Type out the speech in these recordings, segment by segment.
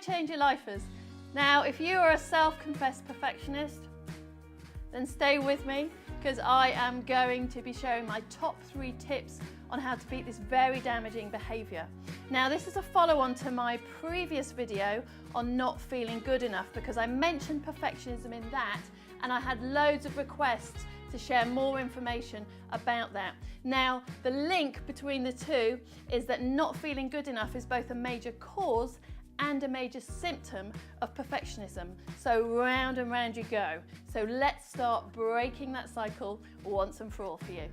change your lifers. Now, if you are a self-confessed perfectionist, then stay with me because I am going to be sharing my top 3 tips on how to beat this very damaging behaviour. Now, this is a follow-on to my previous video on not feeling good enough because I mentioned perfectionism in that and I had loads of requests to share more information about that. Now, the link between the two is that not feeling good enough is both a major cause and a major symptom of perfectionism. So round and round you go. So let's start breaking that cycle once and for all for you.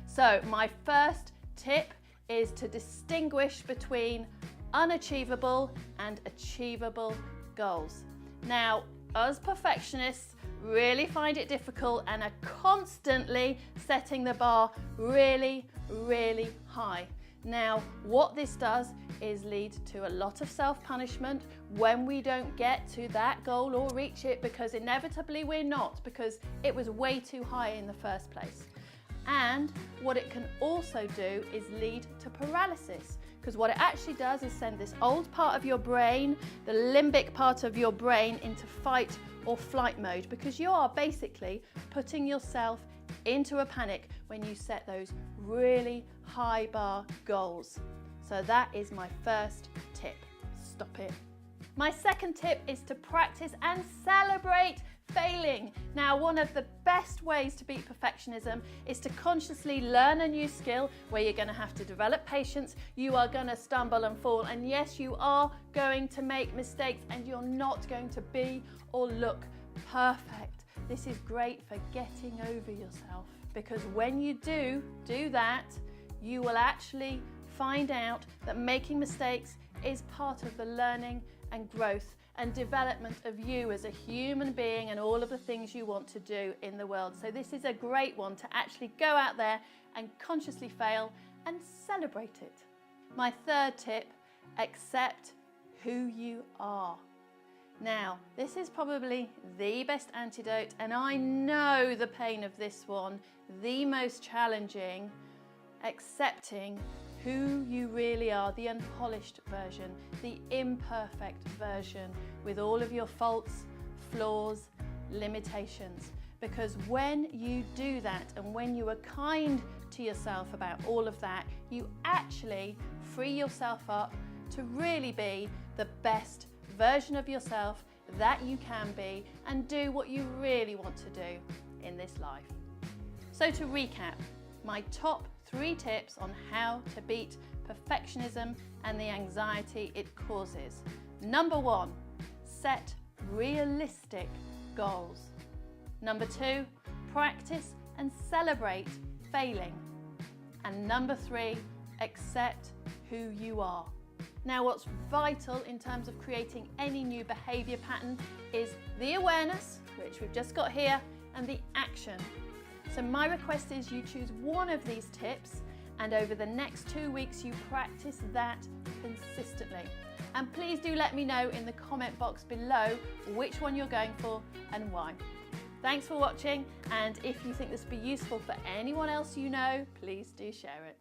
So my first tip is to distinguish between unachievable and achievable goals. Now, us perfectionists really find it difficult and are constantly setting the bar really, really high. Now, what this does is lead to a lot of self-punishment when we don't get to that goal or reach it, because inevitably we're not, because it was way too high in the first place. And what it can also do is lead to paralysis, because what it actually does is send this old part of your brain, the limbic part of your brain, into fight or flight mode, because you are basically putting yourself into a panic when you set those really high bar goals. So that is my first tip. Stop it. My second tip is to practice and celebrate failing. Now, one of the best ways to beat perfectionism is to consciously learn a new skill where you're going to have to develop patience, you are going to stumble and fall, and yes, you are going to make mistakes and you're not going to be or look perfect. This is great for getting over yourself, because when you do that, you will actually find out that making mistakes is part of the learning and growth and development of you as a human being and all of the things you want to do in the world. So this is a great one to actually go out there and consciously fail and celebrate it. My third tip, accept who you are. Now, this is probably the best antidote, and I know the pain of this one, the most challenging, accepting who you really are, the unpolished version, the imperfect version, with all of your faults, flaws, limitations. Because when you do that and when you are kind to yourself about all of that, you actually free yourself up to really be the best version of yourself that you can be and do what you really want to do in this life. So to recap, my top 3 tips on how to beat perfectionism and the anxiety it causes. Number 1, set realistic goals. Number 2, practice and celebrate failing. And number 3, accept who you are. Now, what's vital in terms of creating any new behaviour pattern is the awareness, which we've just got here, and the action. So my request is you choose one of these tips and over the next 2 weeks you practice that consistently. And please do let me know in the comment box below which one you're going for and why. Thanks for watching, and if you think this would be useful for anyone else you know, please do share it.